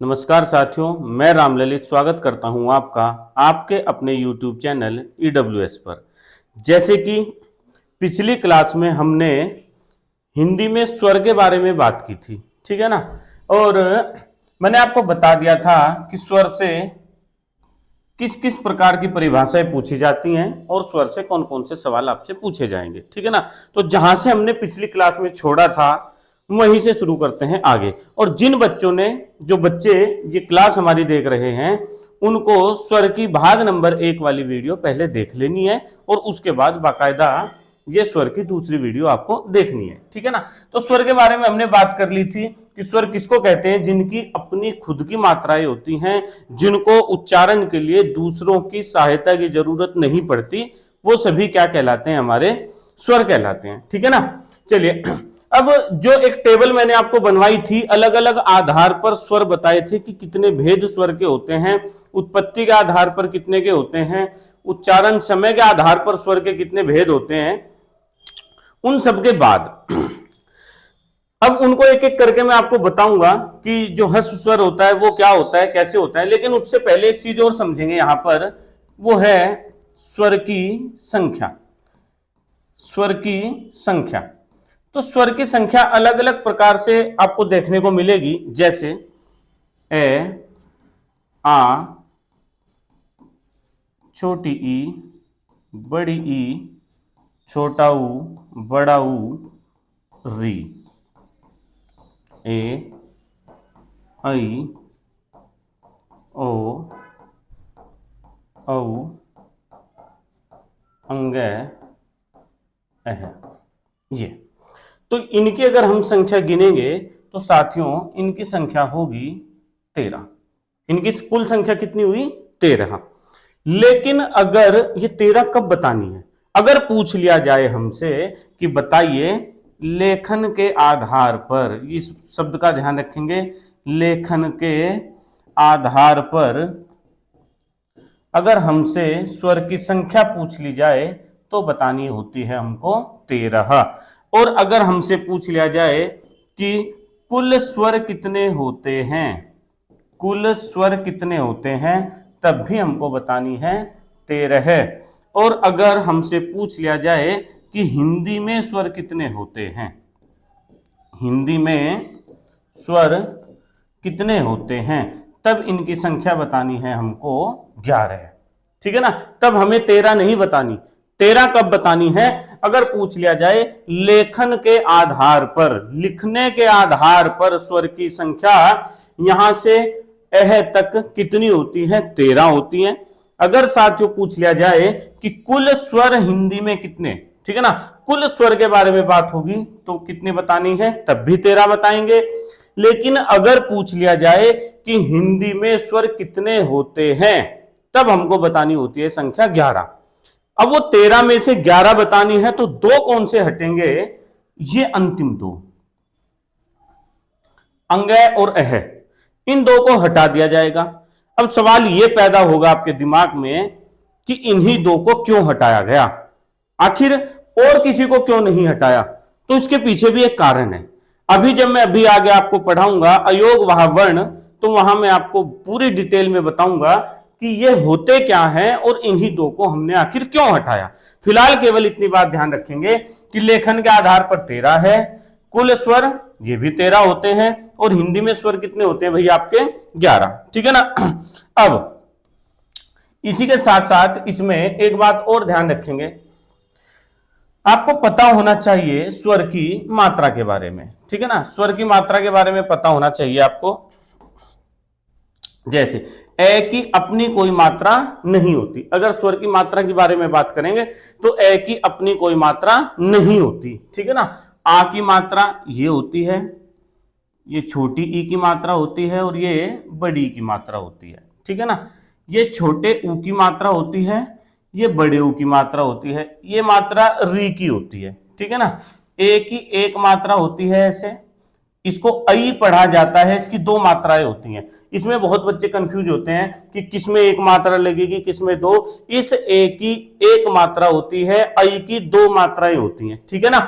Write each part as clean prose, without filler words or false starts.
नमस्कार साथियों, मैं रामललित स्वागत करता हूं आपका आपके अपने YouTube चैनल EWS पर। जैसे कि पिछली क्लास में हमने हिंदी में स्वर के बारे में बात की थी, ठीक है ना। और मैंने आपको बता दिया था कि स्वर से किस किस प्रकार की परिभाषाएं पूछी जाती हैं और स्वर से कौन कौन से सवाल आपसे पूछे जाएंगे, ठीक है ना। तो जहां से हमने पिछली क्लास में छोड़ा था वहीं से शुरू करते हैं आगे। और जिन बच्चों ने जो बच्चे ये क्लास हमारी देख रहे हैं उनको स्वर की भाग नंबर 1 वाली वीडियो पहले देख लेनी है और उसके बाद बाकायदा ये स्वर की दूसरी वीडियो आपको देखनी है, ठीक है ना। तो स्वर के बारे में हमने बात कर ली थी कि स्वर किसको कहते हैं, जिनकी अपनी खुद की मात्राएं होती हैं, जिनको उच्चारण के लिए दूसरों की सहायता की जरूरत नहीं पड़ती, वो सभी क्या कहलाते हैं, हमारे स्वर कहलाते हैं, ठीक है ना। चलिए, अब जो एक टेबल मैंने आपको बनवाई थी, अलग अलग आधार पर स्वर बताए थे कि कितने भेद स्वर के होते हैं, उत्पत्ति के आधार पर कितने के होते हैं, उच्चारण समय के आधार पर स्वर के कितने भेद होते हैं। उन सब के बाद अब उनको एक एक करके मैं आपको बताऊंगा कि जो ह्रस्व स्वर होता है वो क्या होता है, कैसे होता है। लेकिन उससे पहले एक चीज और समझेंगे यहां पर, वो है स्वर की संख्या। स्वर की संख्या, तो स्वर की संख्या अलग अलग प्रकार से आपको देखने को मिलेगी, जैसे ए, आ, छोटी ई, बड़ी ई, छोटा ऊ, बड़ा ऊ, री, ए, आई, ओ, औ, अंगे, अह। ये तो इनकी अगर हम संख्या गिनेंगे तो साथियों इनकी संख्या होगी 13। इनकी कुल संख्या कितनी हुई, 13। लेकिन अगर ये 13 कब बतानी है, अगर पूछ लिया जाए हमसे कि बताइए लेखन के आधार पर, इस शब्द का ध्यान रखेंगे, लेखन के आधार पर अगर हमसे स्वर की संख्या पूछ ली जाए तो बतानी होती है हमको 13। और अगर हमसे पूछ लिया जाए कि कुल स्वर कितने होते हैं, कुल स्वर कितने होते हैं, तब भी हमको बतानी है 13। और अगर हमसे पूछ लिया जाए कि हिंदी में स्वर कितने होते हैं, हिंदी में स्वर कितने होते हैं, तब इनकी संख्या बतानी है हमको 11, ठीक है ना। तब हमें 13 नहीं बतानी। 13 कब बतानी है, अगर पूछ लिया जाए लेखन के आधार पर, लिखने के आधार पर स्वर की संख्या यहां से अह तक कितनी होती है, 13 होती है। अगर साथियों पूछ लिया जाए कि कुल स्वर हिंदी में कितने, ठीक है ना, कुल स्वर के बारे में बात होगी तो कितनी बतानी है, तब भी 13 बताएंगे। लेकिन अगर पूछ लिया जाए कि हिंदी में स्वर कितने होते हैं, तब हमको बतानी होती है संख्या 11। अब वो 13 में से 11 बतानी है तो दो कौन से हटेंगे, ये अंतिम दो, अंगय और अह, इन दो को हटा दिया जाएगा। अब सवाल ये पैदा होगा आपके दिमाग में कि इन्हीं दो को क्यों हटाया गया, आखिर और किसी को क्यों नहीं हटाया। तो इसके पीछे भी एक कारण है। अभी जब मैं अभी आगे आपको पढ़ाऊंगा अयोग वह वर्ण, तो वहां मैं आपको पूरी डिटेल में बताऊंगा कि ये होते क्या हैं और इन्हीं दो को हमने आखिर क्यों हटाया। फिलहाल केवल इतनी बात ध्यान रखेंगे कि लेखन के आधार पर 13 है, कुल स्वर ये भी 13 होते हैं, और हिंदी में स्वर कितने होते हैं भैया आपके 11, ठीक है ना। अब इसी के साथ साथ इसमें एक बात और ध्यान रखेंगे, आपको पता होना चाहिए स्वर की मात्रा के बारे में, ठीक है ना। स्वर की मात्रा के बारे में पता होना चाहिए आपको। जैसे ए की अपनी कोई मात्रा नहीं होती, अगर स्वर की मात्रा के बारे में बात करेंगे तो ए की अपनी कोई मात्रा नहीं होती, ठीक है ना। आ की मात्रा ये होती है, ये छोटी ई की मात्रा होती है, और ये बड़ी ई की मात्रा होती है, ठीक है ना। ये छोटे ऊ की मात्रा होती है, ये बड़े ऊ की मात्रा होती है, ये मात्रा री की होती है, ठीक है ना। ए की एक मात्रा होती है, ऐसे इसको आई पढ़ा जाता है, इसकी दो मात्राएं होती हैं। इसमें बहुत बच्चे कंफ्यूज होते हैं कि किसमें एक मात्रा लगेगी किसमें दो। इस ए की एक मात्रा होती है, आई की दो मात्राएं होती हैं, ठीक है ना।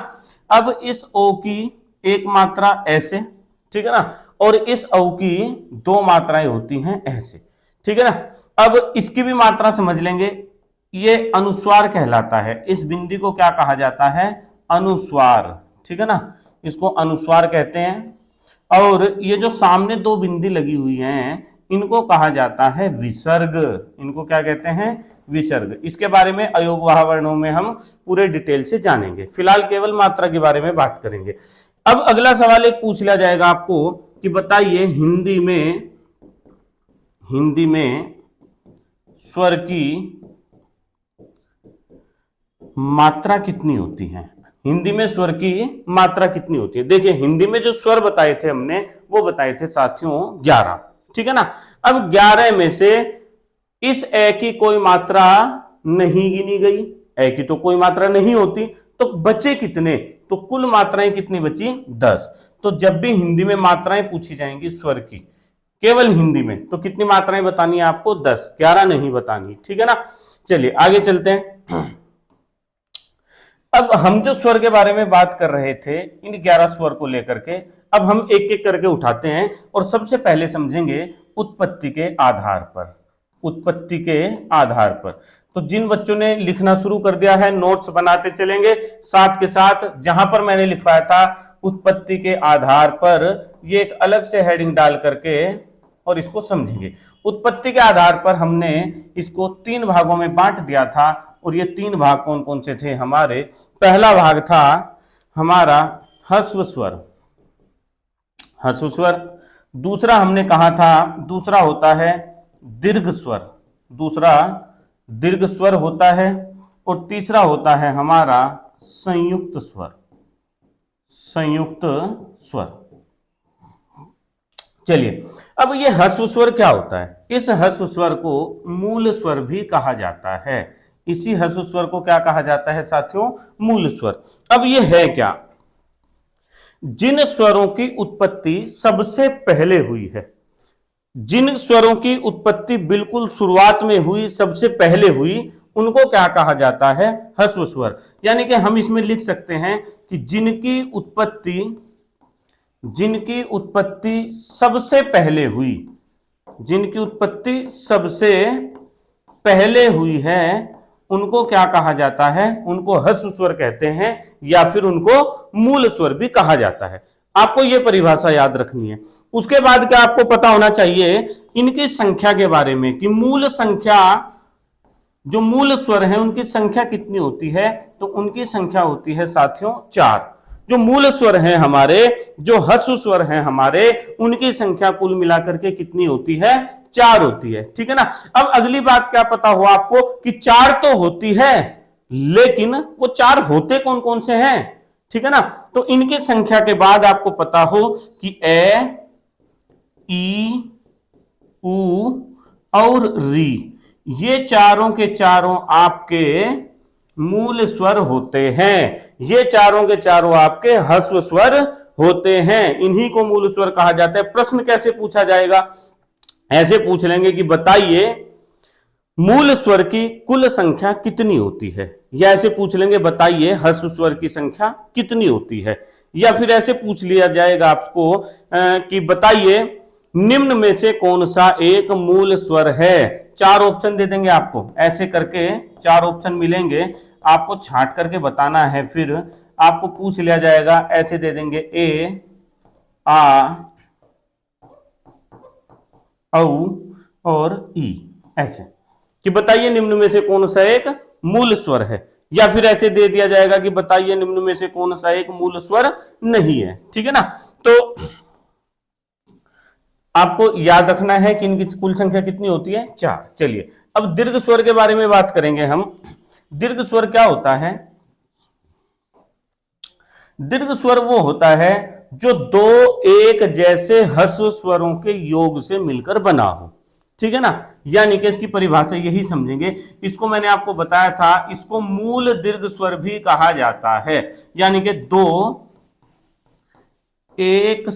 अब इस ओ की एक मात्रा ऐसे, ठीक है ना। और इस औ की दो मात्राएं होती हैं ऐसे, ठीक है ना। अब इसकी भी मात्रा समझ लेंगे, ये अनुस्वार कहलाता है। इस बिंदी को क्या कहा जाता है? अनुस्वार, ठीक है ना, इसको अनुस्वार कहते हैं। और ये जो सामने दो बिंदी लगी हुई हैं इनको कहा जाता है विसर्ग। इनको क्या कहते हैं? विसर्ग। इसके बारे में अयोगवाह वर्णों में हम पूरे डिटेल से जानेंगे, फिलहाल केवल मात्रा के बारे में बात करेंगे। अब अगला सवाल एक पूछ लिया जाएगा आपको कि बताइए हिंदी में स्वर की मात्रा कितनी होती है? हिंदी में स्वर की मात्रा कितनी होती है? देखिए हिंदी में जो स्वर बताए थे हमने वो बताए थे साथियों 11, ठीक है ना। अब 11 में से इस ए की कोई मात्रा नहीं गिनी गई, ए की तो कोई मात्रा नहीं होती, तो बचे कितने? तो कुल मात्राएं कितनी बची? 10। तो जब भी हिंदी में मात्राएं पूछी जाएंगी स्वर की, केवल हिंदी में, तो कितनी मात्राएं बतानी है आपको? 10, 11 नहीं बतानी, ठीक है ना। चलिए आगे चलते हैं। अब हम जो स्वर के बारे में बात कर रहे थे इन 11 स्वर को लेकर के, अब हम एक एक करके उठाते हैं और सबसे पहले समझेंगे उत्पत्ति के आधार पर। उत्पत्ति के आधार पर तो जिन बच्चों ने लिखना शुरू कर दिया है नोट्स बनाते चलेंगे, साथ के साथ जहां पर मैंने लिखवाया था उत्पत्ति के आधार पर, ये एक अलग से हेडिंग डाल करके और इसको समझेंगे। उत्पत्ति के आधार पर हमने इसको 3 भागों में बांट दिया था और ये 3 भाग कौन कौन से थे हमारे? पहला भाग था हमारा ह्रस्व स्वर, ह्रस्व स्वर। दूसरा हमने कहा था, दूसरा होता है दीर्घ स्वर, दूसरा दीर्घ स्वर होता है। और तीसरा होता है हमारा संयुक्त स्वर, संयुक्त स्वर। चलिए अब ये ह्रस्व स्वर क्या होता है? इस ह्रस्व स्वर को मूल स्वर भी कहा जाता है। इसी ह्रस्व स्वर को क्या कहा जाता है साथियों? मूल स्वर। अब ये है क्या? जिन स्वरों की उत्पत्ति सबसे पहले हुई है, जिन स्वरों की उत्पत्ति बिल्कुल शुरुआत में हुई, सबसे पहले हुई, उनको क्या कहा जाता है? ह्रस्व स्वर। यानी कि हम इसमें लिख सकते हैं कि जिनकी उत्पत्ति सबसे पहले हुई, जिनकी उत्पत्ति सबसे पहले हुई है, उनको क्या कहा जाता है? उनको ह्रस्व स्वर कहते हैं या फिर उनको मूल स्वर भी कहा जाता है। आपको यह परिभाषा याद रखनी है। उसके बाद क्या आपको पता होना चाहिए इनकी संख्या के बारे में कि मूल संख्या, जो मूल स्वर हैं उनकी संख्या कितनी होती है? तो उनकी संख्या होती है साथियों 4। जो मूल स्वर हैं हमारे, जो ह्रस्व स्वर हैं हमारे, उनकी संख्या कुल मिलाकर के कितनी होती है? 4 होती है, ठीक है ना। अब अगली बात क्या पता हुआ आपको कि 4 तो होती है, लेकिन वो 4 होते कौन कौन से हैं? ठीक है ना। तो इनकी संख्या के बाद आपको पता हो कि ए, ई, उ और री, ये चारों के चारों आपके मूल स्वर होते हैं। ये चारों के चारों आपके ह्रस्व स्वर होते हैं, इन्हीं को मूल स्वर कहा जाता है। प्रश्न कैसे पूछा जाएगा? ऐसे पूछ लेंगे कि बताइए मूल स्वर की कुल संख्या कितनी होती है, या ऐसे पूछ लेंगे बताइए ह्रस्व स्वर की संख्या कितनी होती है, या फिर ऐसे पूछ लिया जाएगा आपको कि बताइए निम्न में से कौन सा एक मूल स्वर है। 4 ऑप्शन दे देंगे आपको, ऐसे करके 4 ऑप्शन मिलेंगे, आपको छांट करके बताना है। फिर आपको पूछ लिया जाएगा, ऐसे दे देंगे ए, आ, औ और ई, ऐसे कि बताइए निम्न में से कौन सा एक मूल स्वर है, या फिर ऐसे दे दिया जाएगा कि बताइए निम्न में से कौन सा एक मूल स्वर नहीं है, ठीक है ना। तो आपको याद रखना है कि इनकी कुल संख्या कितनी होती है? 4। चलिए अब दीर्घ स्वर के बारे में बात करेंगे हम। दीर्घ स्वर क्या होता है? दीर्घ स्वर वो होता है जो 2 एक जैसे ह्रस्व स्वरों के योग से मिलकर बना हो, ठीक है ना। यानी कि इसकी परिभाषा यही समझेंगे, इसको मैंने आपको बताया था, इसको मूल दीर्घ स्वर भी कहा जाता है। यानी कि 2 एक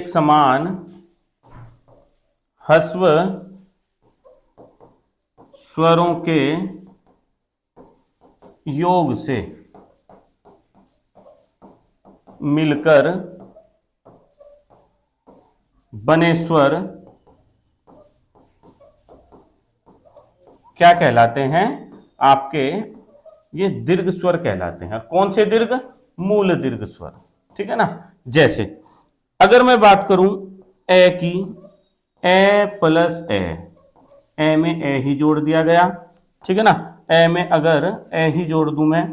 समान ह्रस्व स्वरों के योग से मिलकर बने स्वर क्या कहलाते हैं? आपके ये दीर्घ स्वर कहलाते हैं। कौन से दीर्घ? मूल दीर्घ स्वर, ठीक है ना। जैसे अगर मैं बात करूं ए की, ए प्लस ए में ए ही जोड़ दिया गया, ठीक है ना। ए में अगर ए ही जोड़ दूं मैं,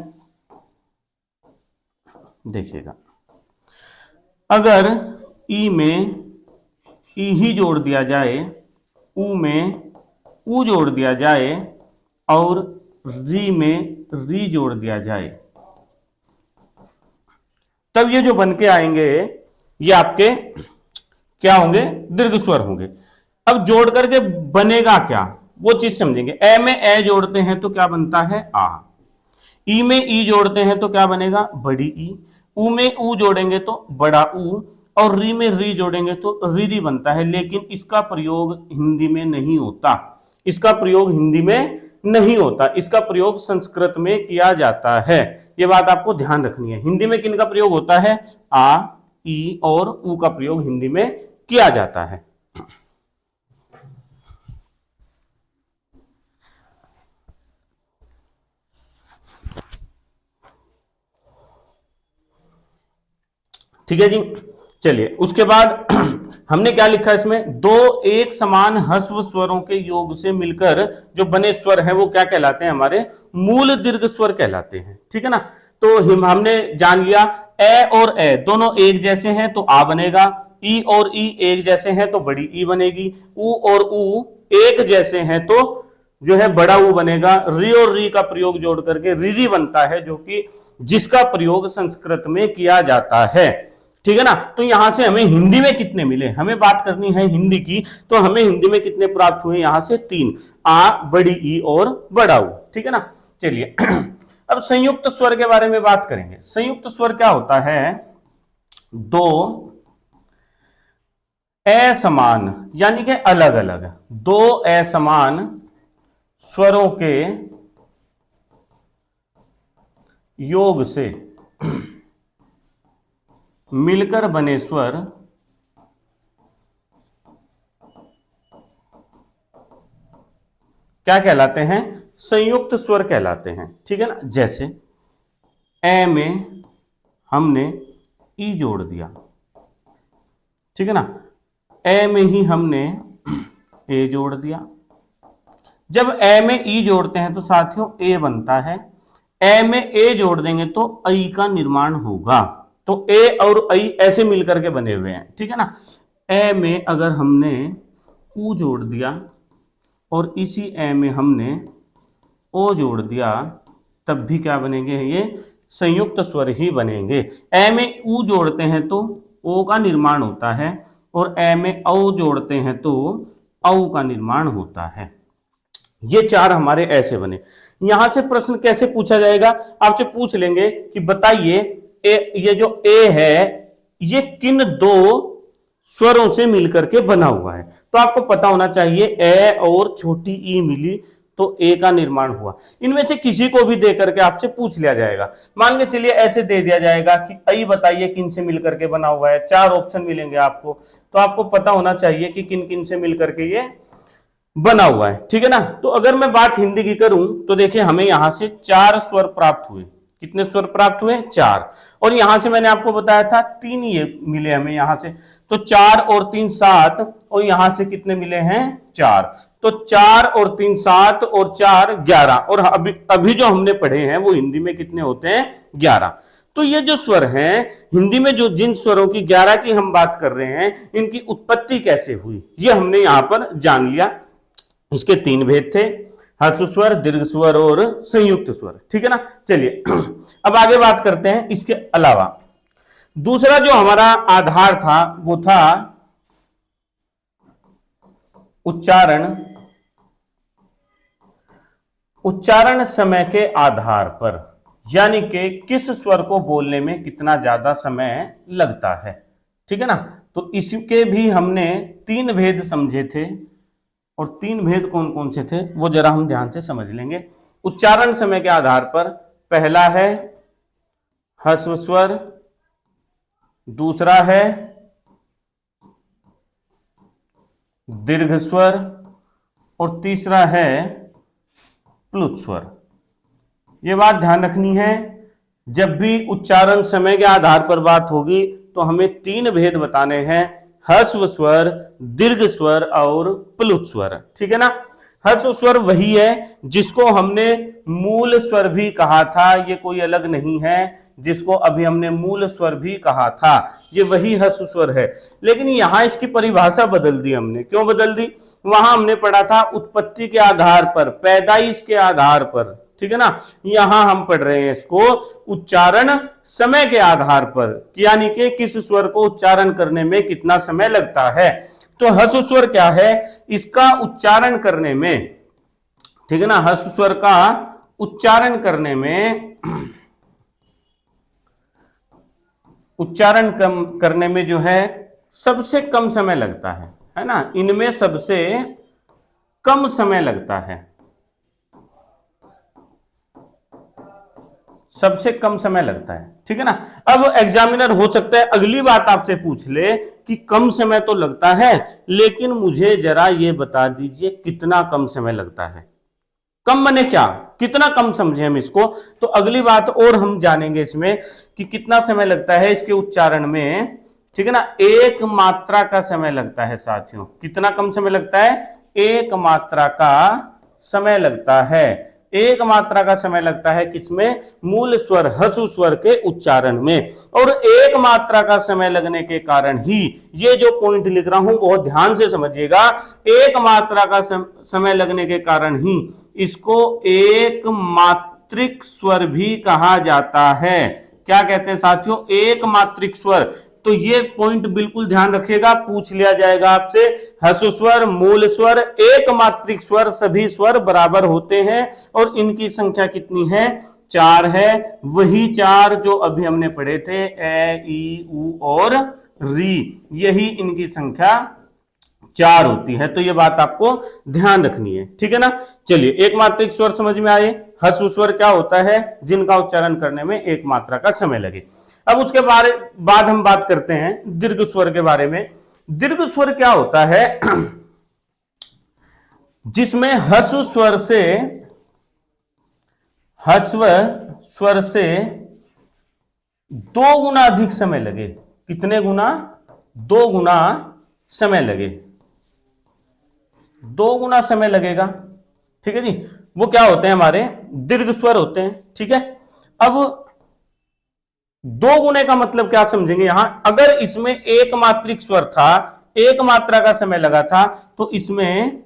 देखिएगा, अगर ई में ई ही जोड़ दिया जाए, ऊ में ऊ जोड़ दिया जाए और री में री जोड़ दिया जाए, तब ये जो बन के आएंगे ये आपके क्या होंगे? दीर्घ स्वर होंगे। अब जोड़ करके बनेगा क्या, वो चीज समझेंगे। ए में ए जोड़ते हैं तो क्या बनता है? आ। ई में ई जोड़ते हैं तो क्या बनेगा? बड़ी ई। ऊ में ऊ जोड़ेंगे तो बड़ा ऊ, और री में री जोड़ेंगे तो री बनता है। लेकिन इसका प्रयोग हिंदी में नहीं होता, इसका प्रयोग हिंदी में नहीं होता, इसका प्रयोग संस्कृत में किया जाता है। यह बात आपको ध्यान रखनी है। हिंदी में किन का प्रयोग होता है? आ, ई और ऊ का प्रयोग हिंदी में किया जाता है। ठीक है जी। चलिए उसके बाद हमने क्या लिखा इसमें? दो एक समान ह्रस्व स्वरों के योग से मिलकर जो बने स्वर हैं वो क्या कहलाते हैं? हमारे मूल दीर्घ स्वर कहलाते हैं, ठीक है ना। तो हमने जान लिया ए और ए दोनों एक जैसे हैं तो आ बनेगा, ई और ई एक जैसे हैं तो बड़ी ई बनेगी, ऊ और ऊ एक जैसे हैं तो जो है बड़ा ऊ बनेगा। री और री का प्रयोग जोड़ करके री बनता है, जो कि जिसका प्रयोग संस्कृत में किया जाता है, ठीक है ना। तो यहां से हमें हिंदी में कितने मिले? हमें बात करनी है हिंदी की, तो हमें हिंदी में कितने प्राप्त हुए? यहां से 3, आ, बड़ी ई और बड़ा ऊ, ठीक है ना। चलिए अब संयुक्त स्वर के बारे में बात करेंगे। संयुक्त स्वर क्या होता है? दो असमान यानी कि अलग अलग, दो असमान स्वरों के योग से मिलकर बने स्वर क्या कहलाते हैं? संयुक्त स्वर कहलाते हैं, ठीक है ना। जैसे ए में हमने ई जोड़ दिया, ठीक है ना। ए में ही हमने ए जोड़ दिया। जब ए में ई जोड़ते हैं तो साथियों ए बनता है। ए में ए जोड़ देंगे तो आई का निर्माण होगा। तो ए और आई ऐसे मिलकर के बने हुए हैं, ठीक है ना। ए में अगर हमने ऊ जोड़ दिया और इसी ए में हमने ओ जोड़ दिया, तब भी क्या बनेंगे? ये संयुक्त स्वर ही बनेंगे। ए में ऊ जोड़ते हैं तो ओ का निर्माण होता है, और ए में औ जोड़ते हैं तो औ का निर्माण होता है। ये 4 हमारे ऐसे बने। यहां से प्रश्न कैसे पूछा जाएगा? आपसे पूछ लेंगे कि बताइए ये जो ए है ये किन 2 स्वरों से मिलकर के बना हुआ है? तो आपको पता होना चाहिए ए और छोटी ई मिली तो ए का निर्माण हुआ। इनमें से किसी को भी देकर के आपसे पूछ लिया जाएगा। मान के चलिए ऐसे दे दिया जाएगा कि आई बताइए किन से मिलकर के बना हुआ है। 4 ऑप्शन मिलेंगे आपको, तो आपको पता होना चाहिए कि किन किन से मिलकर के ये बना हुआ है, ठीक है ना। तो अगर मैं बात हिंदी की करूं तो देखिए हमें यहां से 4 स्वर प्राप्त हुए। कितने स्वर प्राप्त हुए? 4। और यहां से मैंने आपको बताया था 3 ये मिले हमें यहां से, तो 4 और 3 7, और यहां से कितने मिले हैं? 4। तो 4 और 3 7 और 4 11, और अभी जो हमने पढ़े हैं वो हिंदी में कितने होते हैं? 11। तो ये जो स्वर हैं हिंदी में, जो जिन स्वरों की 11 की हम बात कर रहे हैं, इनकी उत्पत्ति कैसे हुई ये हमने यहां पर जान लिया। इसके 3 भेद थे, ह्रस्व स्वर, दीर्घ स्वर और संयुक्त स्वर, ठीक है ना। चलिए अब आगे बात करते हैं। इसके अलावा दूसरा जो हमारा आधार था वो था उच्चारण। उच्चारण समय के आधार पर, यानी कि किस स्वर को बोलने में कितना ज्यादा समय लगता है, ठीक है ना। तो इसके भी हमने 3 भेद समझे थे, और 3 भेद कौन कौन से थे वो जरा हम ध्यान से समझ लेंगे। उच्चारण समय के आधार पर पहला है ह्रस्व स्वर, दूसरा है दीर्घ स्वर और तीसरा है प्लुत स्वर। यह बात ध्यान रखनी है, जब भी उच्चारण समय के आधार पर बात होगी तो हमें तीन भेद बताने हैं, ह्रस्व स्वर, दीर्घ स्वर और प्लुत स्वर। ठीक है ना। ह्रस्व स्वर वही है जिसको हमने मूल स्वर भी कहा था, ये कोई अलग नहीं है, जिसको अभी हमने मूल स्वर भी कहा था, ये वही ह्रस्व स्वर है। लेकिन यहां इसकी परिभाषा बदल दी हमने। क्यों बदल दी? वहां हमने पढ़ा था उत्पत्ति के आधार पर, पैदाइश के आधार पर। ठीक है ना। यहां हम पढ़ रहे हैं इसको उच्चारण समय के आधार पर, यानी कि किस स्वर को उच्चारण करने में कितना समय लगता है। तो ह्रस्व स्वर क्या है? इसका उच्चारण करने में, ठीक है ना, ह्रस्व स्वर का उच्चारण करने में, उच्चारण करने में जो है सबसे कम समय लगता है ना। इनमें सबसे कम समय लगता है, सबसे कम समय लगता है। ठीक है ना। अब एग्जामिनर हो सकता है अगली बात आपसे पूछ ले कि कम समय तो लगता है, लेकिन मुझे जरा ये बता दीजिए कितना कम समय लगता है। कम माने क्या, कितना कम समझे हम इसको। तो अगली बात और हम जानेंगे इसमें कि कितना समय लगता है इसके उच्चारण में। ठीक है ना। एक मात्रा का समय लगता है साथियों। कितना कम समय लगता है? एक मात्रा का समय लगता है। एक मात्रा का समय लगता है किसमें? मूल स्वर, ह्रस्व स्वर के उच्चारण में। और एक मात्रा का समय लगने के कारण ही, ये जो पॉइंट लिख रहा हूं बहुत ध्यान से समझिएगा, एक मात्रा का समय लगने के कारण ही इसको एक मात्रिक स्वर भी कहा जाता है। क्या कहते हैं साथियों? एक मात्रिक स्वर। तो ये पॉइंट बिल्कुल ध्यान रखिएगा, पूछ लिया जाएगा आपसे। ह्रस्व स्वर, मूल स्वर, एक मात्रिक स्वर, सभी स्वर बराबर होते हैं और इनकी संख्या कितनी है? 4 है। वही 4 जो अभी हमने पढ़े थे, ए, ई, उ और री, यही इनकी संख्या 4 होती है। तो ये बात आपको ध्यान रखनी है। ठीक है ना। चलिए, एक मात्रिक स्वर समझ में आए। ह्रस्व स्वर क्या होता है? जिनका उच्चारण करने में एक मात्रा का समय लगे। अब उसके बाद हम बात करते हैं दीर्घ स्वर के बारे में। दीर्घ स्वर क्या होता है? जिसमें ह्रस्व स्वर से 2 गुना अधिक समय लगे। कितने गुना? 2 गुना समय लगे। 2 गुना समय लगेगा। ठीक है जी। वो क्या होते हैं? हमारे दीर्घ स्वर होते हैं। ठीक है। अब 2 गुने का मतलब क्या समझेंगे यहां? अगर इसमें एक मात्रिक स्वर था, एक मात्रा का समय लगा था, तो इसमें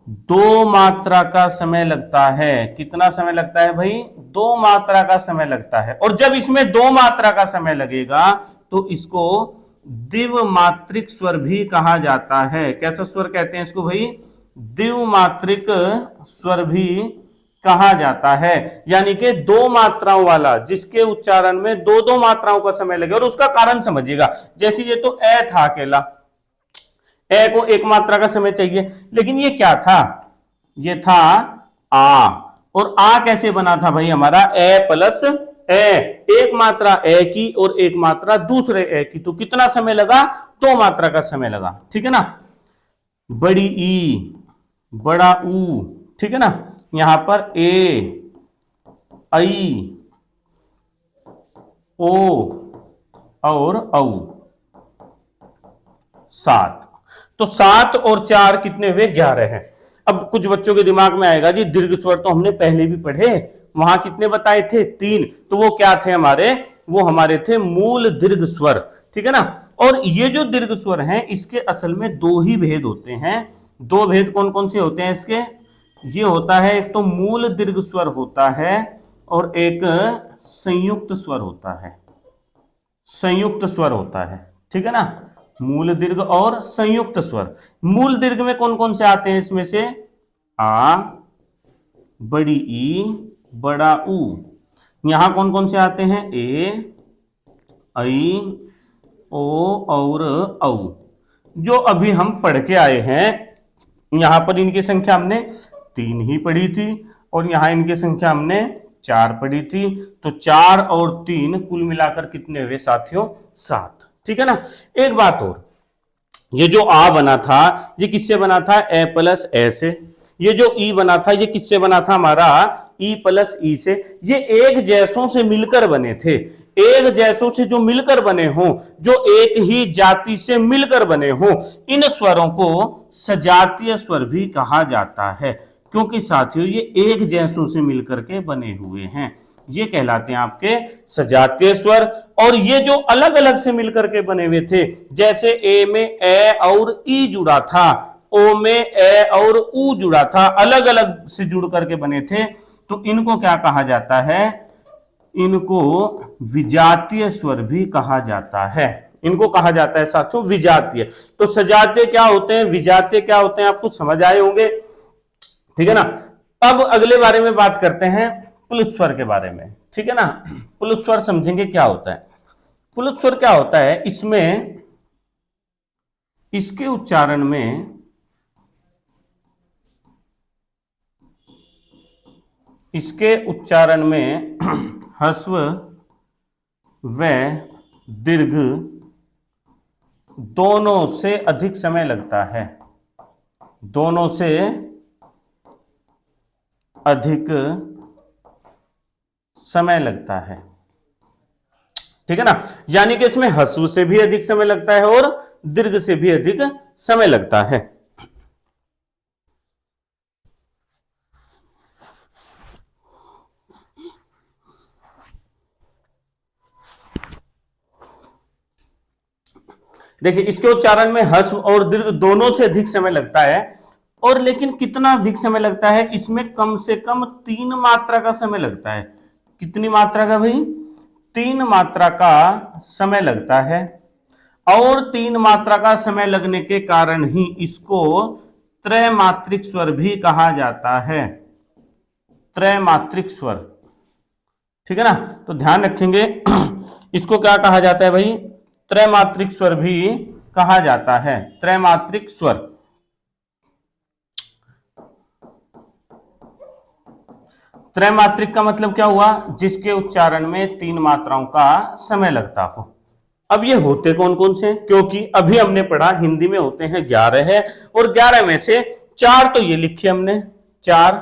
2 मात्रा का समय लगता है। कितना समय लगता है भाई? 2 मात्रा का समय लगता है। और जब इसमें 2 मात्रा का समय लगेगा तो इसको द्विमात्रिक स्वर भी कहा जाता है। कैसा स्वर कहते हैं इसको भाई? द्विमात्रिक स्वर भी कहा जाता है। यानी कि 2 मात्राओं वाला, जिसके उच्चारण में 2-2 मात्राओं का समय लगे। और उसका कारण समझिएगा, जैसे ये तो ए था अकेला, ए को एक मात्रा का समय चाहिए, लेकिन ये क्या था? ये था आ। और आ कैसे बना था भाई हमारा? ए प्लस ए, एक मात्रा ए की और एक मात्रा दूसरे ए की। तो कितना समय लगा? 2 मात्रा का समय लगा। ठीक है ना। बड़ी ई, बड़ा ऊ, ठीक है ना। यहां पर ए, आई, ओ और औ, 7। तो 7 और 4 कितने हुए? 11 है। अब कुछ बच्चों के दिमाग में आएगा जी दीर्घ स्वर तो हमने पहले भी पढ़े, वहां कितने बताए थे? 3। तो वो क्या थे हमारे? वो हमारे थे मूल दीर्घ स्वर। ठीक है ना। और ये जो दीर्घ स्वर हैं, इसके असल में 2 ही भेद होते हैं। 2 भेद कौन कौन से होते हैं इसके? ये होता है, एक तो मूल दीर्घ स्वर होता है और एक संयुक्त स्वर होता है। संयुक्त स्वर होता है। ठीक है ना। मूल दीर्घ और संयुक्त स्वर। मूल दीर्घ में कौन कौन से आते हैं इसमें से? आ, बड़ी ई, बड़ा ऊ। यहां कौन कौन से आते हैं? ए, आई, ओ और औ। जो अभी हम पढ़ के आए हैं, यहां पर इनकी संख्या हमने 3 ही पढ़ी थी और यहां इनकी संख्या हमने 4 पढ़ी थी, तो 4 और 3 कुल मिलाकर कितने हुए साथियों? 7। ठीक है ना। एक बात और, ये जो आ बना था ये किससे बना था? ए प्लस ए से। ये जो ई बना था ये किससे बना था? हमारा ई प्लस ई से। ये एक जैसों से मिलकर बने थे। एक जैसों से जो मिलकर बने हों, जो एक ही जाति से मिलकर बने हों, इन स्वरों को सजातीय स्वर भी कहा जाता है, क्योंकि साथियों ये एक जैसों से मिलकर के बने हुए हैं। ये कहलाते हैं आपके सजातीय स्वर। और ये जो अलग अलग से मिलकर के बने हुए थे, जैसे ए में ए और ई जुड़ा था, ओ में ए और ऊ जुड़ा था, अलग अलग से जुड़ करके बने थे, तो इनको क्या कहा जाता है? इनको विजातीय स्वर भी कहा जाता है। इनको कहा जाता है साथियों विजातीय। तो सजातीय क्या होते हैं, विजातीय क्या होते हैं, आपको समझ आए होंगे। ठीक है ना। अब अगले बारे में बात करते हैं पुलित स्वर के बारे में। ठीक है ना। पुलित स्वर समझेंगे क्या होता है। पुलित स्वर क्या होता है? इसमें इसके उच्चारण में ह्रस्व व दीर्घ दोनों से अधिक समय लगता है। दोनों से अधिक समय लगता है। ठीक है ना। यानी कि इसमें ह्रस्व से भी अधिक समय लगता है और दीर्घ से भी अधिक समय लगता है। देखिए इसके उच्चारण में ह्रस्व और दीर्घ दोनों से अधिक समय लगता है। और लेकिन कितना अधिक समय लगता है? इसमें कम से कम 3 मात्रा का समय लगता है। कितनी मात्रा का भाई? 3 मात्रा का समय लगता है। और 3 मात्रा का समय लगने के कारण ही इसको त्रैमात्रिक स्वर भी कहा जाता है। त्रैमात्रिक स्वर। ठीक है ना। तो ध्यान रखेंगे इसको क्या कहा जाता है भाई? त्रैमात्रिक स्वर भी कहा जाता है। त्रैमात्रिक स्वर। त्रैमात्रिक का मतलब क्या हुआ? जिसके उच्चारण में 3 मात्राओं का समय लगता हो। अब ये होते कौन कौन से? क्योंकि अभी हमने पढ़ा हिंदी में होते हैं 11 है, और 11 में से 4 तो ये लिखे हमने, 4,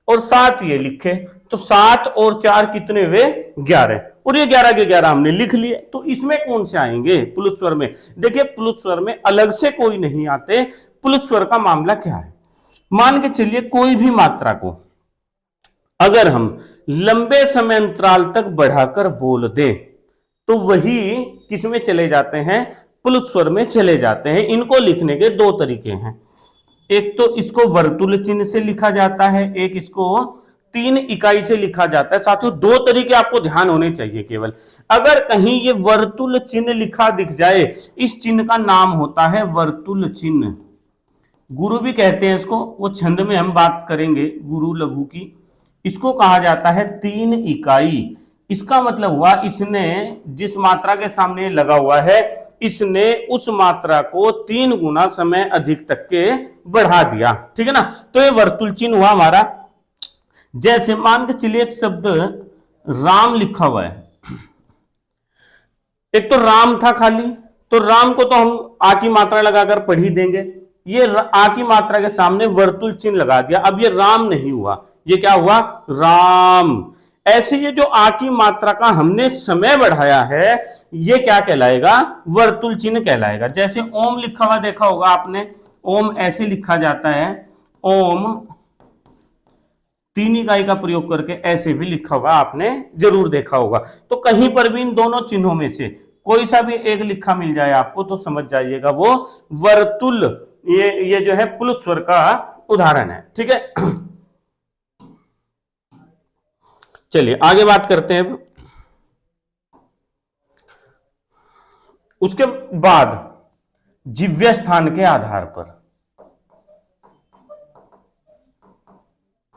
और 7 ये लिखे, तो 7 और 4 कितने हुए? 11। और ये 11 के 11 हमने लिख लिए। तो इसमें कौन से आएंगे पुलिस स्वर में? देखिए पुलिस स्वर में अलग से कोई नहीं आते। पुलिस स्वर का मामला क्या है? मान के चलिए कोई भी मात्रा को अगर हम लंबे समय अंतराल तक बढ़ाकर बोल दें तो वही किसमें चले जाते हैं? पुलिस स्वर में चले जाते हैं। इनको लिखने के 2 तरीके हैं। एक तो इसको वर्तुल चिन्ह से लिखा जाता है, एक इसको 3 इकाई से लिखा जाता है। साथियों 2 तरीके आपको ध्यान होने चाहिए केवल। अगर कहीं ये वर्तुल चिन्ह लिखा दिख जाए, इस चिन्ह का नाम होता है वर्तुल चिन्ह। गुरु भी कहते हैं इसको, वो छंद में हम बात करेंगे गुरु लघु की। इसको कहा जाता है 3 इकाई। इसका मतलब हुआ इसने जिस मात्रा के सामने लगा हुआ है, इसने उस मात्रा को 3 गुना समय अधिक तक के बढ़ा दिया। ठीक है ना। तो ये वर्तुल चिन्ह हुआ हमारा। जैसे मान के चलिए एक शब्द राम लिखा हुआ है। एक तो राम था खाली, तो राम को तो हम आ की मात्रा लगाकर पढ़ ही देंगे। ये आ की मात्रा के सामने वर्तुल चिन्ह लगा दिया, अब ये राम नहीं हुआ, ये क्या हुआ? राम। ऐसे ये जो आ की मात्रा का हमने समय बढ़ाया है, ये क्या कहलाएगा? वर्तुल चिन्ह कहलाएगा। जैसे ओम लिखा हुआ देखा होगा आपने, ओम ऐसे लिखा जाता है, ओम 3 इकाई का प्रयोग करके ऐसे भी लिखा हुआ आपने जरूर देखा होगा। तो कहीं पर भी इन दोनों चिन्हों में से कोई सा भी एक लिखा मिल जाए आपको तो समझ जाइएगा वो वर्तुल, ये जो है पुलिस स्वर का उदाहरण है। ठीक है। चलिए आगे बात करते हैं। उसके बाद जिह्वा स्थान के आधार पर,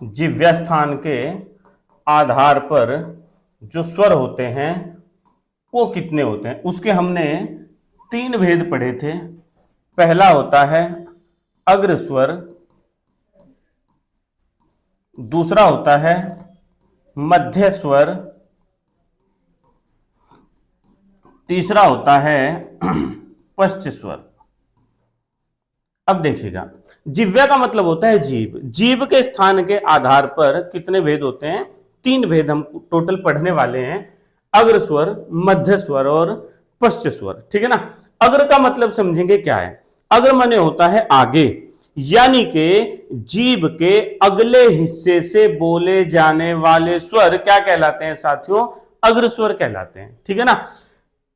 जिह्वा स्थान के आधार पर जो स्वर होते हैं वो कितने होते हैं, उसके हमने 3 भेद पढ़े थे। पहला होता है अग्र स्वर, दूसरा होता है मध्य स्वर, तीसरा होता है पश्च स्वर। अब देखिएगा, जिह्वा का मतलब होता है जीभ। जीभ के स्थान के आधार पर कितने भेद होते हैं? 3 भेद हम टोटल पढ़ने वाले हैं, अग्र स्वर, मध्य स्वर और पश्च स्वर। ठीक है ना। अग्र का मतलब समझेंगे क्या है। अग्र माने होता है आगे, यानी कि जीभ के अगले हिस्से से बोले जाने वाले स्वर क्या कहलाते हैं साथियों? अग्र स्वर कहलाते हैं। ठीक है ना।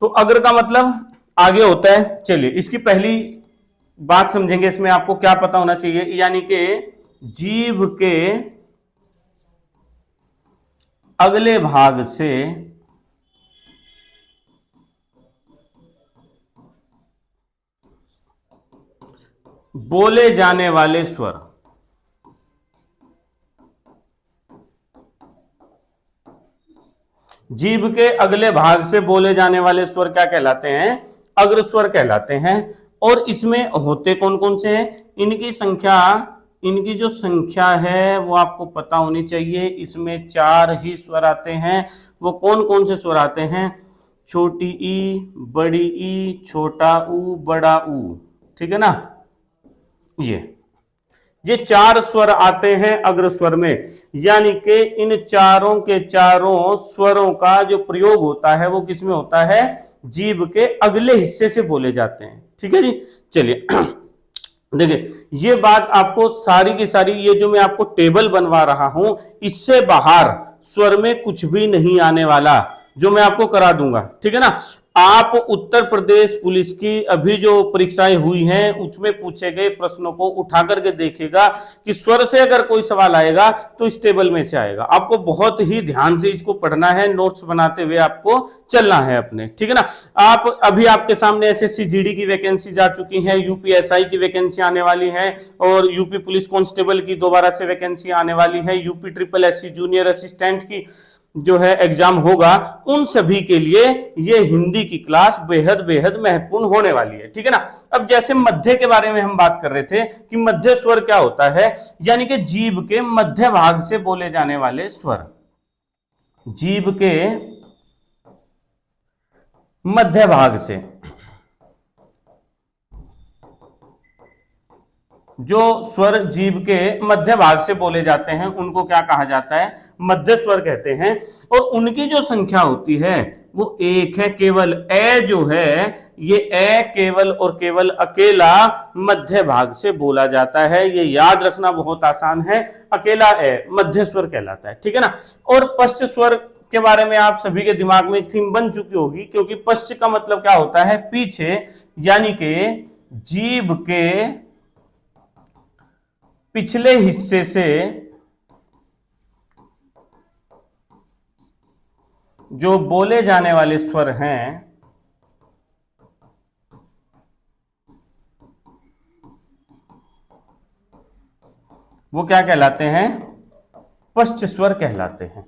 तो अग्र का मतलब आगे होता है। चलिए इसकी पहली बात समझेंगे, इसमें आपको क्या पता होना चाहिए, यानी कि जीभ के अगले भाग से बोले जाने वाले स्वर, जीभ के अगले भाग से बोले जाने वाले स्वर क्या कहलाते हैं? अग्र स्वर कहलाते हैं। और इसमें होते कौन कौन से हैं? इनकी संख्या, इनकी जो संख्या है वो आपको पता होनी चाहिए। इसमें 4 ही स्वर आते हैं। वो कौन कौन से स्वर आते हैं? छोटी ई, बड़ी ई, छोटा ऊ, बड़ा ऊ। ठीक है ना। ये 4 स्वर आते हैं अग्र स्वर में, यानी कि इन चारों के चारों स्वरों का जो प्रयोग होता है वो किसमें होता है? जीभ के अगले हिस्से से बोले जाते हैं। ठीक है जी। चलिए देखिए, ये बात आपको सारी की सारी, ये जो मैं आपको टेबल बनवा रहा हूं, इससे बाहर स्वर में कुछ भी नहीं आने वाला, जो मैं आपको करा दूंगा। ठीक है ना। आप उत्तर प्रदेश पुलिस की अभी जो परीक्षाएं हुई हैं उसमें पूछे गए प्रश्नों को उठा करके देखिएगा कि स्वर से अगर कोई सवाल आएगा तो इस टेबल में से आएगा। आपको बहुत ही ध्यान से इसको पढ़ना है, नोट्स बनाते हुए आपको चलना है अपने। ठीक है ना। आप अभी आपके सामने एसएससी जीडी की वैकेंसी जा चुकी है, यूपीएसआई की वैकेंसी आने वाली है, और यूपी पुलिस कांस्टेबल की दोबारा से वैकेंसी आने वाली है, UP triple SC junior assistant की जो है एग्जाम होगा, उन सभी के लिए ये हिंदी की क्लास बेहद बेहद महत्वपूर्ण होने वाली है। ठीक है ना। अब जैसे मध्य के बारे में हम बात कर रहे थे कि मध्य स्वर क्या होता है, यानी कि जीभ के मध्य भाग से बोले जाने वाले स्वर, जीभ के मध्य भाग से जो स्वर जीभ के मध्य भाग से बोले जाते हैं उनको क्या कहा जाता है? मध्य स्वर कहते हैं। और उनकी जो संख्या होती है वो एक है केवल। ए जो है, ये ए केवल और केवल अकेला मध्य भाग से बोला जाता है। ये याद रखना बहुत आसान है, अकेला ए मध्य स्वर कहलाता है। ठीक है ना। और पश्च स्वर के बारे में आप सभी के दिमाग में एक थीम बन चुकी होगी, क्योंकि पश्च का मतलब क्या होता है? पीछे, यानी कि जीभ के पिछले हिस्से से जो बोले जाने वाले स्वर हैं वो क्या कहलाते हैं? पश्च स्वर कहलाते हैं।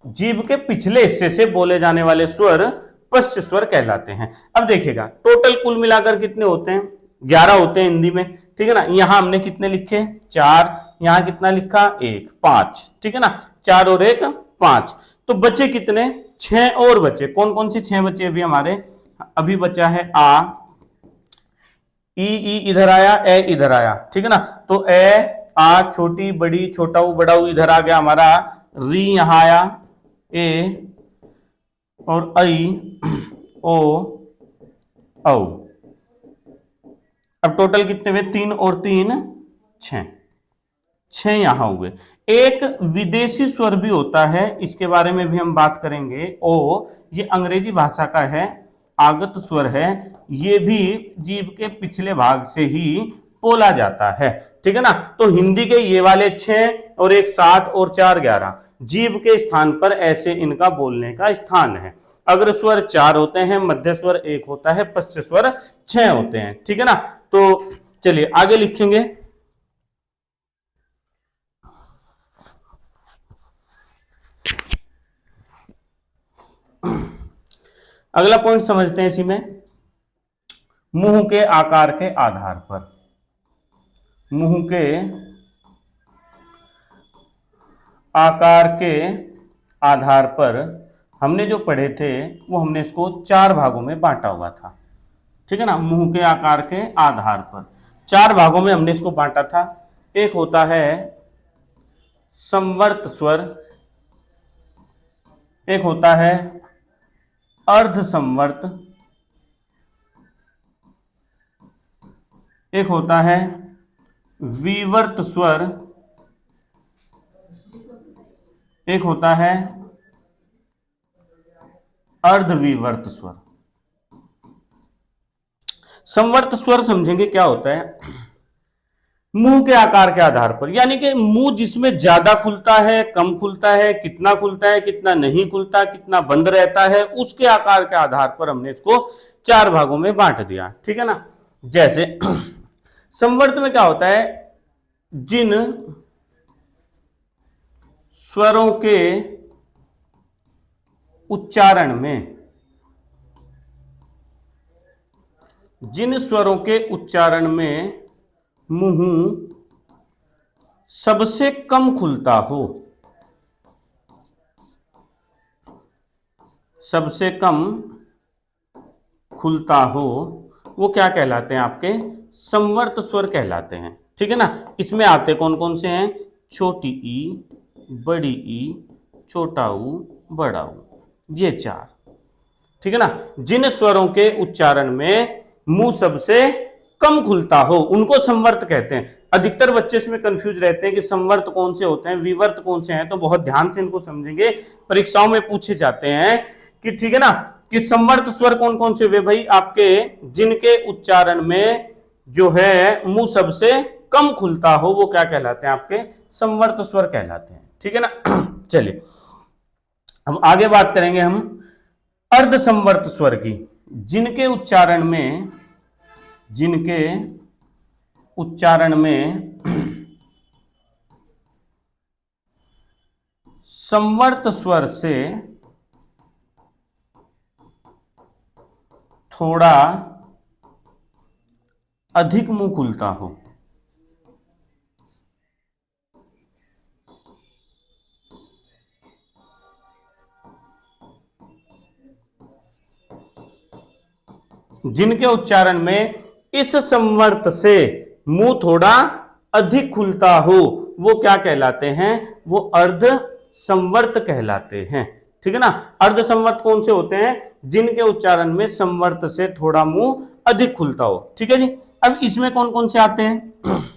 जीभ के पिछले हिस्से से बोले जाने वाले स्वर पश्च स्वर कहलाते हैं। अब देखिएगा, टोटल कुल मिलाकर कितने होते हैं? 11 होते हैं हिंदी में। ठीक है ना। यहां हमने कितने लिखे? 4। यहां कितना लिखा? 1, 5। ठीक है ना। 4 और 1 5। तो बचे कितने? 6 और बचे। कौन कौन से 6 बचे अभी हमारे? अभी बचा है आ, ई इधर आया, ए इधर आया। ठीक है ना। तो ए, आ, छोटी बड़ी, छोटा ऊ, बड़ा ऊ इधर आ गया हमारा, री यहां आया, ए और आई, ओ, औ। अब टोटल कितने हुए? 3 और 3 6। 6 यहां हुए। एक विदेशी स्वर भी होता है, इसके बारे में भी हम बात करेंगे। ओ, ये अंग्रेजी भाषा का है, आगत स्वर है। ये भी जीभ के पिछले भाग से ही बोला जाता है। ठीक है ना। तो हिंदी के ये वाले 6 और एक 7 और 4 11 जीभ के स्थान पर ऐसे इनका बोलने का स्थान है। अग्र स्वर 4 होते हैं, मध्य स्वर 1 होता है, पश्च स्वर 6 होते हैं। ठीक है ना। तो चलिए आगे लिखेंगे। अगला पॉइंट समझते हैं इसी में, मुंह के आकार के आधार पर। मुंह के आकार के आधार पर हमने जो पढ़े थे वो हमने इसको 4 भागों में बांटा हुआ था। ठीक है ना, मुंह के आकार के आधार पर 4 भागों में हमने इसको बांटा था। एक होता है संवर्त स्वर, एक होता है अर्ध संवर्त, एक होता है विवर्त स्वर, एक होता है अर्धविवर्त स्वर। संवर्त स्वर समझेंगे क्या होता है, मुंह के आकार के आधार पर, यानी कि मुंह जिसमें ज्यादा खुलता है, कम खुलता है, कितना खुलता है, कितना नहीं खुलता, कितना बंद रहता है, उसके आकार के आधार पर हमने इसको 4 भागों में बांट दिया। ठीक है ना। जैसे संवर्त में क्या होता है, जिन स्वरों के उच्चारण में, जिन स्वरों के उच्चारण में मुंह सबसे कम खुलता हो, सबसे कम खुलता हो, वो क्या कहलाते हैं, आपके संवर्त स्वर कहलाते हैं। ठीक है ना। इसमें आते कौन कौन से हैं, छोटी ई, बड़ी ई, छोटा ऊ, बड़ा ऊ, ये 4। ठीक है ना। जिन स्वरों के उच्चारण में मुंह सबसे कम खुलता हो उनको संवर्त कहते हैं। अधिकतर बच्चे इसमें कंफ्यूज रहते हैं कि संवर्त कौन से होते हैं, विवर्त कौन से हैं, तो बहुत ध्यान से इनको समझेंगे, परीक्षाओं में पूछे जाते हैं कि ठीक है ना, कि संवर्त स्वर कौन कौन से हुए भाई, आपके जिनके उच्चारण में जो है मुंह सबसे कम खुलता हो वो क्या कहलाते हैं, आपके संवर्त स्वर कहलाते हैं। ठीक है ना। चलिए हम आगे बात करेंगे हम अर्ध संवर्त स्वर की, जिनके उच्चारण में, जिनके उच्चारण में संवर्त स्वर से थोड़ा अधिक मुंह खुलता हो। जिनके उच्चारण में इस संवर्त से मुंह थोड़ा अधिक खुलता हो वो क्या कहलाते हैं, वो अर्ध संवर्त कहलाते हैं। ठीक है ना। अर्ध संवर्त कौन से होते हैं, जिनके उच्चारण में संवर्त से थोड़ा मुंह अधिक खुलता हो। ठीक है जी। अब इसमें कौन कौन से आते हैं,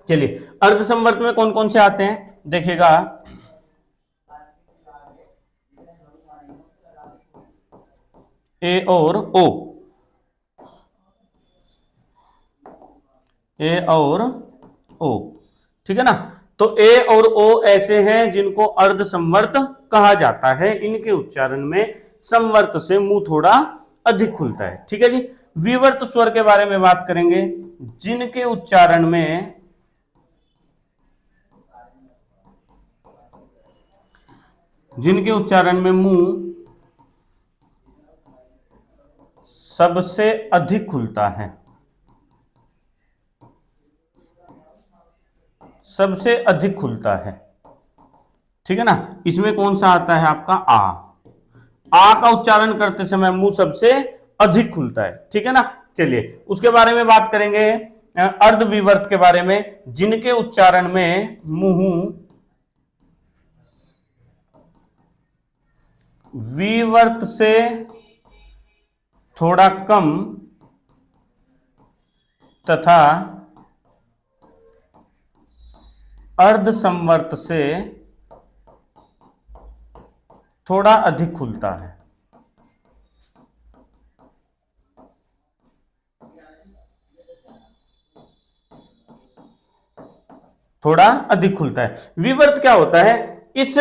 चलिए अर्ध संवर्त में कौन कौन से आते हैं देखिएगा। ए और ओ, ए और ओ। ठीक है ना। तो ए और ओ ऐसे हैं जिनको अर्ध संवर्त कहा जाता है, इनके उच्चारण में संवर्त से मुंह थोड़ा अधिक खुलता है। ठीक है जी। विवर्त स्वर के बारे में बात करेंगे, जिनके उच्चारण में, जिनके उच्चारण में मुंह सबसे अधिक खुलता है, सबसे अधिक खुलता है। ठीक है ना। इसमें कौन सा आता है आपका आ का उच्चारण करते समय मुंह सबसे अधिक खुलता है। ठीक है ना। चलिए उसके बारे में बात करेंगे, अर्धविवर्त के बारे में, जिनके उच्चारण में मुंह विवर्त से थोड़ा कम तथा अर्ध संवर्त से थोड़ा अधिक खुलता है। थोड़ा अधिक खुलता है। विवर्त क्या होता है, इस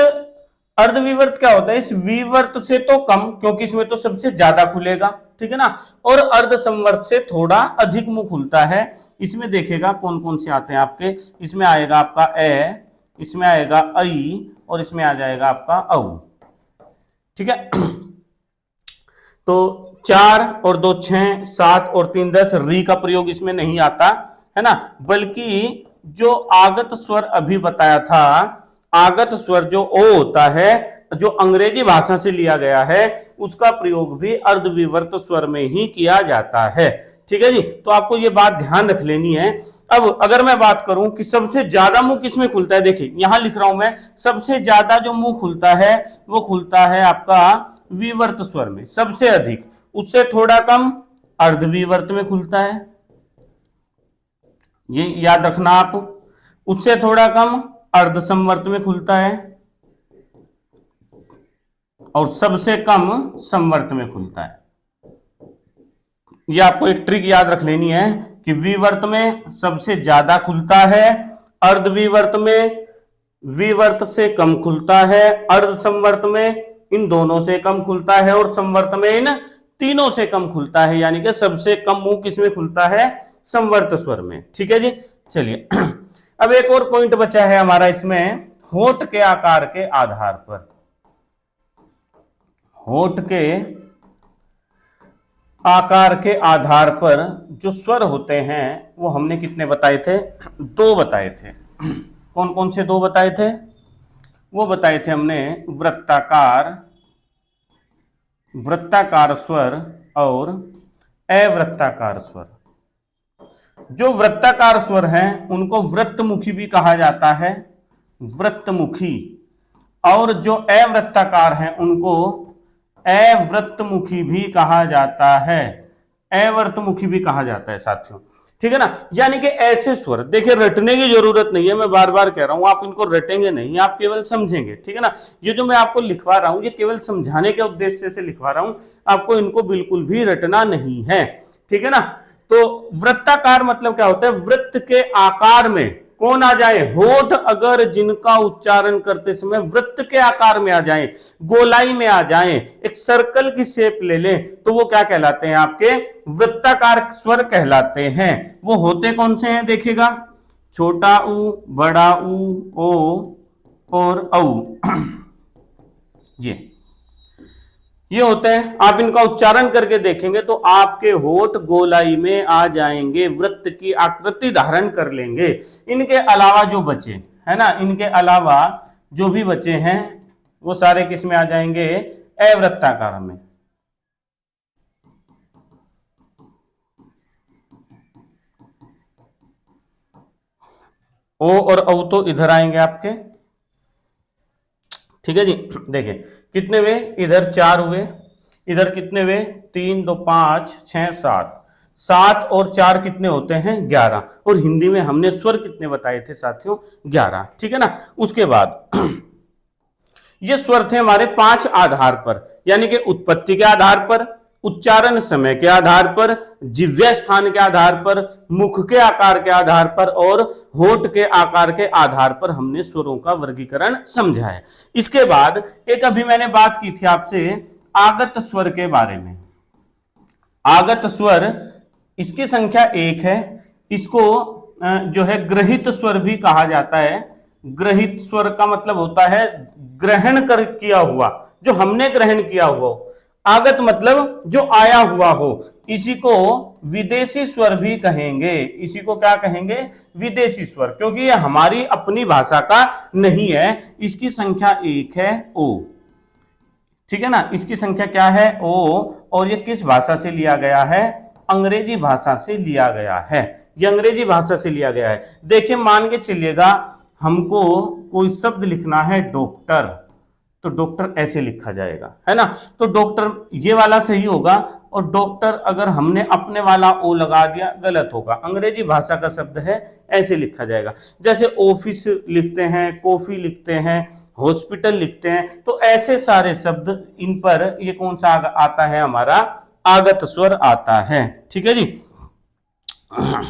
अर्धविवर्त क्या होता है, इस विवर्त से तो कम, क्योंकि इसमें तो सबसे ज्यादा खुलेगा, ठीक है ना, और अर्ध संवर्त से थोड़ा अधिक मुंह खुलता है। इसमें देखिएगा कौन कौन से आते हैं आपके, इसमें आएगा आपका ए, इसमें आएगा आई, और इसमें आ जाएगा आपका औ, ठीक है। तो 4 और 2 6, 7 और 3 10, री का प्रयोग इसमें नहीं आता है ना, बल्कि जो आगत स्वर अभी बताया था, आगत स्वर जो ओ होता है, जो अंग्रेजी भाषा से लिया गया है, उसका प्रयोग भी अर्धविवर्त स्वर में ही किया जाता है, ठीक है जी। तो आपको ये बात ध्यान रख लेनी है। अब अगर मैं बात करूं कि सबसे ज्यादा मुंह किसमें खुलता है, देखिए यहां लिख रहा हूं मैं, सबसे ज्यादा जो मुंह खुलता है वो खुलता है आपका विवर्त स्वर में, सबसे अधिक, उससे थोड़ा कम अर्धविवर्त में खुलता है, ये याद रखना आप, उससे थोड़ा कम अर्धसंवर्त में खुलता है, और सबसे कम संवर्त में खुलता है। ये आपको एक ट्रिक याद रख लेनी है कि विवर्त में सबसे ज्यादा खुलता है, अर्धविवर्त में विवर्त से कम खुलता है, अर्धसंवर्त में इन दोनों से कम खुलता है, और संवर्त में इन तीनों से कम खुलता है, यानी कि सबसे कम मुंह किसमें खुलता है, संवर्त स्वर में, ठीक है जी। चलिए अब एक और पॉइंट बचा है हमारा इसमें, होठ के आकार के आधार पर, होठ के आकार के आधार पर जो स्वर होते हैं वो हमने कितने बताए थे, 2 बताए थे। कौन कौन से 2 बताए थे, वो बताए थे हमने वृत्ताकार, वृत्ताकार स्वर और अवृत्ताकार स्वर। जो वृत्ताकार स्वर हैं उनको वृत्तमुखी भी कहा जाता है, वृत्तमुखी, और जो अवृत्ताकार हैं उनको अवृत्तमुखी भी कहा जाता है, अवृत्तमुखी भी कहा जाता है साथियों, ठीक है ना। यानी कि ऐसे स्वर, देखिए रटने की जरूरत नहीं है, मैं बार बार कह रहा हूं, आप इनको रटेंगे नहीं, आप केवल समझेंगे, ठीक है ना। ये जो मैं आपको लिखवा रहा हूं ये केवल समझाने के उद्देश्य से लिखवा रहा हूं, आपको इनको बिल्कुल भी रटना नहीं है, ठीक है ना। तो वृत्ताकार मतलब क्या होता है, वृत्त के आकार में कौन आ जाए, होठ अगर जिनका उच्चारण करते समय वृत्त के आकार में आ जाए, गोलाई में आ जाए, एक सर्कल की शेप ले ले, तो वो क्या कहलाते हैं, आपके वृत्ताकार स्वर कहलाते हैं। वो होते कौन से हैं, देखिएगा, छोटा ऊ, बड़ा ऊ, ओ और औ, ये होते हैं। आप इनका उच्चारण करके देखेंगे तो आपके होठ गोलाई में आ जाएंगे, वृत्त की आकृति धारण कर लेंगे। इनके अलावा जो बचे है ना, इनके अलावा जो भी बचे हैं वो सारे किस में आ जाएंगे, अवृत्ताकार में। ओ और औ तो इधर आएंगे आपके, ठीक है जी। देखिए कितने हुए, इधर 4 हुए, इधर कितने हुए, 3 2 5 6 7, 7 और 4 कितने होते हैं, 11, और हिंदी में हमने स्वर कितने बताए थे साथियों, 11, ठीक है ना। उसके बाद ये स्वर थे हमारे 5 आधार पर, यानी कि उत्पत्ति के आधार पर, उच्चारण समय के आधार पर, जिह्वा स्थान के आधार पर, मुख के आकार के आधार पर, और होठ के आकार के आधार पर हमने स्वरों का वर्गीकरण समझा है। इसके बाद एक अभी मैंने बात की थी आपसे आगत स्वर के बारे में। आगत स्वर, इसकी संख्या 1 है, इसको जो है ग्रहित स्वर भी कहा जाता है। ग्रहित स्वर का मतलब होता है ग्रहण कर किया हुआ, जो हमने ग्रहण किया हुआ। आगत मतलब जो आया हुआ हो, इसी को विदेशी स्वर भी कहेंगे। इसी को क्या कहेंगे, विदेशी स्वर, क्योंकि ये हमारी अपनी भाषा का नहीं है। इसकी संख्या 1 है, ओ, ठीक है ना। इसकी संख्या क्या है, ओ, और ये किस भाषा से लिया गया है, अंग्रेजी भाषा से लिया गया है। ये अंग्रेजी भाषा से लिया गया है। देखिए मान के चलिएगा हमको कोई शब्द लिखना है डॉक्टर, तो डॉक्टर ऐसे लिखा जाएगा, है ना। तो डॉक्टर ये वाला सही होगा, और डॉक्टर अगर हमने अपने वाला ओ लगा दिया गलत होगा। अंग्रेजी भाषा का शब्द है, ऐसे लिखा जाएगा। जैसे ऑफिस लिखते हैं, कॉफी लिखते हैं, हॉस्पिटल लिखते हैं, तो ऐसे सारे शब्द, इन पर ये कौन सा आता है, हमारा आगत स्वर आता है, ठीक है जी।